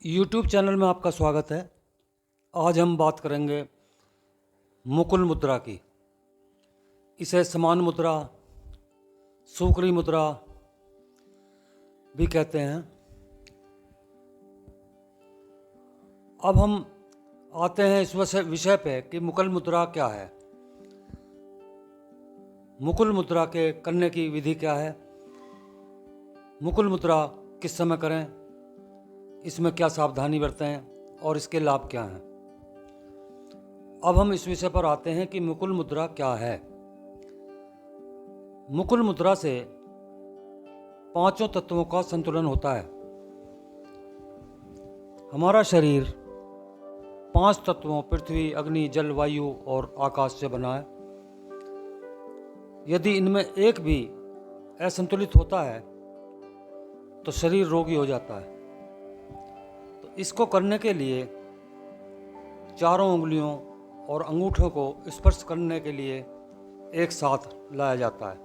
YouTube channel में आपका स्वागत है। आज हम बात करेंगे मुकुल मुद्रा की। इसे समान मुद्रा, सूकरी मुद्रा भी कहते हैं। अब हम आते हैं इस विषय पे कि मुकुल मुद्रा क्या है। मुकुल मुद्रा के करने की विधि क्या है, मुकुल मुद्रा किस समय करें, इसमें क्या सावधानी बरतें और इसके लाभ क्या हैं। अब हम इस विषय पर आते हैं कि मुकुल मुद्रा क्या है। मुकुल मुद्रा से पांचों तत्वों का संतुलन होता है। हमारा शरीर 5 तत्वों पृथ्वी, अग्नि, जल, वायु और आकाश से बना है। यदि इनमें एक भी असंतुलित होता है तो शरीर रोगी हो जाता है। तो इसको करने के लिए चारों उंगलियों और अंगूठों को स्पर्श करने के लिए एक साथ लाया जाता है।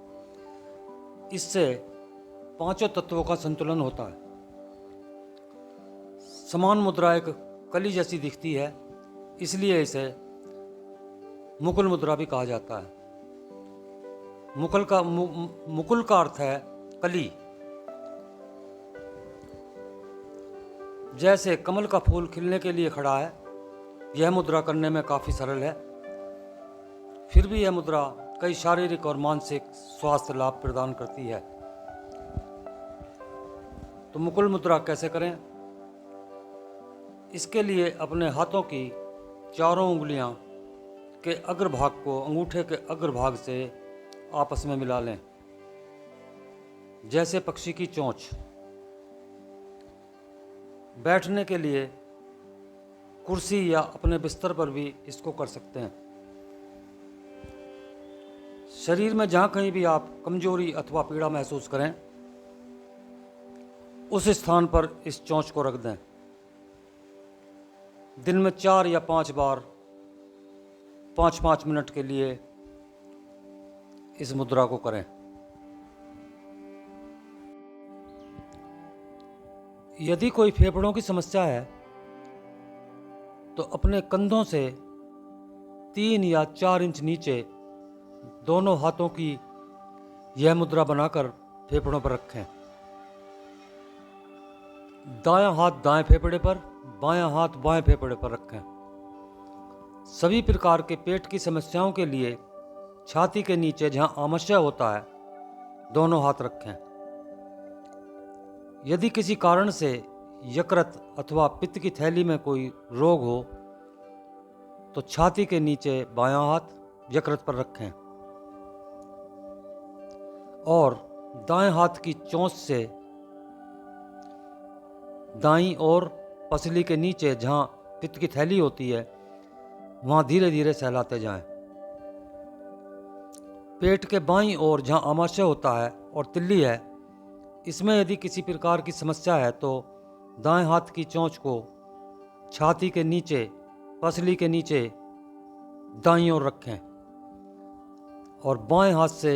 इससे पांचों तत्वों का संतुलन होता है। समान मुद्रा एक कली जैसी दिखती है, इसलिए इसे मुकुल मुद्रा भी कहा जाता है। मुकुल का अर्थ है कली। जैसे कमल का फूल खिलने के लिए खड़ा है, यह मुद्रा करने में काफ़ी सरल है। फिर भी यह मुद्रा कई शारीरिक और मानसिक स्वास्थ्य लाभ प्रदान करती है। तो मुकुल मुद्रा कैसे करें? इसके लिए अपने हाथों की चारों उंगलियां के अग्रभाग को अंगूठे के अग्रभाग से आपस में मिला लें, जैसे पक्षी की चोंच। बैठने के लिए कुर्सी या अपने बिस्तर पर भी इसको कर सकते हैं। शरीर में जहाँ कहीं भी आप कमजोरी अथवा पीड़ा महसूस करें, उस स्थान पर इस चोंच को रख दें। दिन में 4 या 5 बार 5-5 मिनट के लिए इस मुद्रा को करें। यदि कोई फेफड़ों की समस्या है तो अपने कंधों से 3 या 4 इंच नीचे दोनों हाथों की यह मुद्रा बनाकर फेफड़ों पर रखें। दायां हाथ दाएं फेफड़े पर, बायां हाथ बाएं फेफड़े पर रखें। सभी प्रकार के पेट की समस्याओं के लिए छाती के नीचे जहां आमाशय होता है, दोनों हाथ रखें। यदि किसी कारण से यकृत अथवा पित्त की थैली में कोई रोग हो तो छाती के नीचे बायां हाथ यकृत पर रखें और दाएं हाथ की चोंच से दाईं ओर पसली के नीचे जहां पित्त की थैली होती है, वहां धीरे धीरे सहलाते जाएं। पेट के बाईं ओर जहां आमाशय होता है और तिल्ली है, इसमें यदि किसी प्रकार की समस्या है तो दाएं हाथ की चोंच को छाती के नीचे पसली के नीचे दाईं ओर रखें और बाएं हाथ से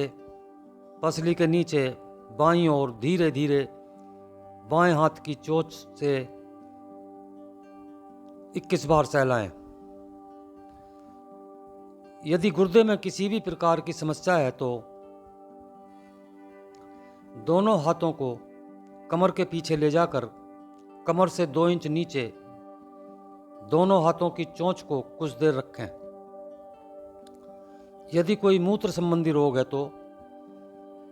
पसली के नीचे बाईं ओर धीरे धीरे बाएं हाथ की चोंच से 21 बार सहलाएं। यदि गुर्दे में किसी भी प्रकार की समस्या है तो दोनों हाथों को कमर के पीछे ले जाकर कमर से 2 इंच नीचे दोनों हाथों की चोंच को कुछ देर रखें। यदि कोई मूत्र संबंधी रोग है तो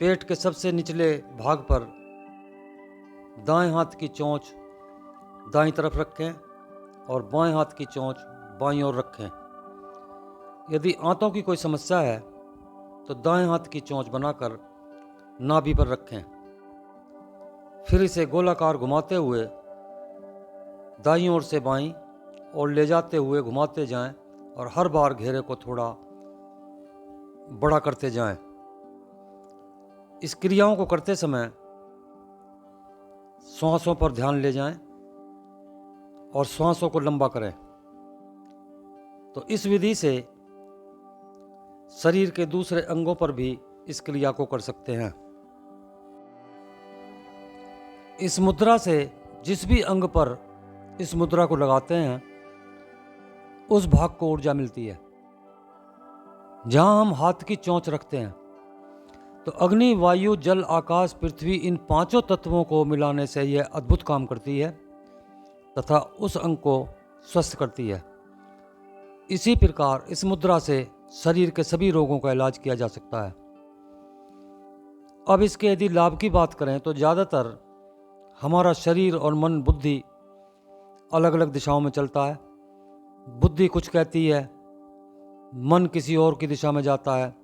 पेट के सबसे निचले भाग पर दाएं हाथ की चोंच दाईं तरफ रखें और बाएं हाथ की चोंच बाईं ओर रखें। यदि आंतों की कोई समस्या है तो दाएं हाथ की चोंच बनाकर नाभि पर रखें। फिर इसे गोलाकार घुमाते हुए दाईं ओर से बाईं और ले जाते हुए घुमाते जाएं और हर बार घेरे को थोड़ा बड़ा करते जाएं। इस क्रियाओं को करते समय श्वासों पर ध्यान ले जाएं और श्वासों को लंबा करें। तो इस विधि से शरीर के दूसरे अंगों पर भी इस क्रिया को कर सकते हैं। इस मुद्रा से जिस भी अंग पर इस मुद्रा को लगाते हैं उस भाग को ऊर्जा मिलती है। जहाँ हम हाथ की चोंच रखते हैं तो अग्नि, वायु, जल, आकाश, पृथ्वी, इन पांचों तत्वों को मिलाने से यह अद्भुत काम करती है तथा उस अंग को स्वस्थ करती है। इसी प्रकार इस मुद्रा से शरीर के सभी रोगों का इलाज किया जा सकता है। अब इसके यदि लाभ की बात करें तो ज़्यादातर हमारा शरीर और मन, बुद्धि अलग अलग दिशाओं में चलता है। बुद्धि कुछ कहती है, मन किसी और की दिशा में जाता है,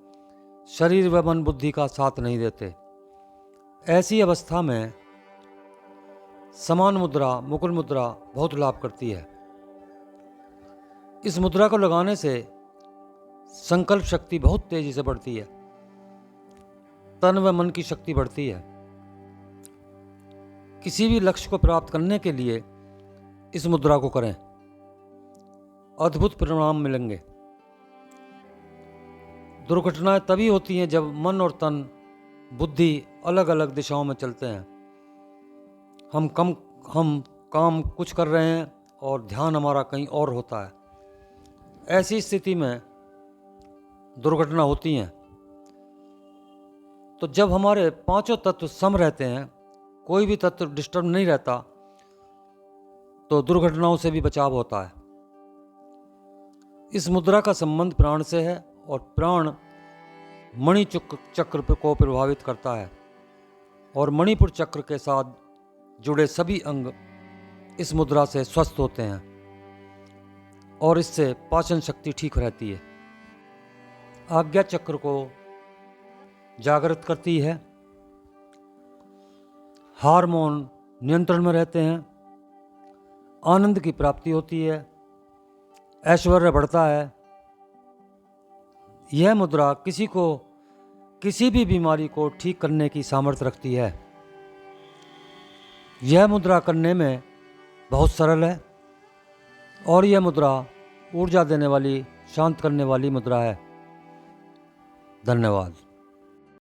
शरीर व मन बुद्धि का साथ नहीं देते। ऐसी अवस्था में समान मुद्रा, मुकुल मुद्रा बहुत लाभ करती है। इस मुद्रा को लगाने से संकल्प शक्ति बहुत तेजी से बढ़ती है, तन व मन की शक्ति बढ़ती है। किसी भी लक्ष्य को प्राप्त करने के लिए इस मुद्रा को करें, अद्भुत परिणाम मिलेंगे। दुर्घटनाएं तभी होती हैं जब मन और तन, बुद्धि अलग अलग दिशाओं में चलते हैं। हम काम कुछ कर रहे हैं और ध्यान हमारा कहीं और होता है। ऐसी स्थिति में दुर्घटना होती हैं। तो जब हमारे पांचों तत्व सम रहते हैं, कोई भी तत्व डिस्टर्ब नहीं रहता, तो दुर्घटनाओं से भी बचाव होता है। इस मुद्रा का संबंध प्राण से है और प्राण मणि चक्र को प्रभावित करता है और मणिपुर चक्र के साथ जुड़े सभी अंग इस मुद्रा से स्वस्थ होते हैं और इससे पाचन शक्ति ठीक रहती है। आज्ञा चक्र को जागृत करती है, हार्मोन नियंत्रण में रहते हैं, आनंद की प्राप्ति होती है, ऐश्वर्य बढ़ता है। यह मुद्रा किसी भी बीमारी को ठीक करने की सामर्थ्य रखती है। यह मुद्रा करने में बहुत सरल है और यह मुद्रा ऊर्जा देने वाली, शांत करने वाली मुद्रा है। धन्यवाद।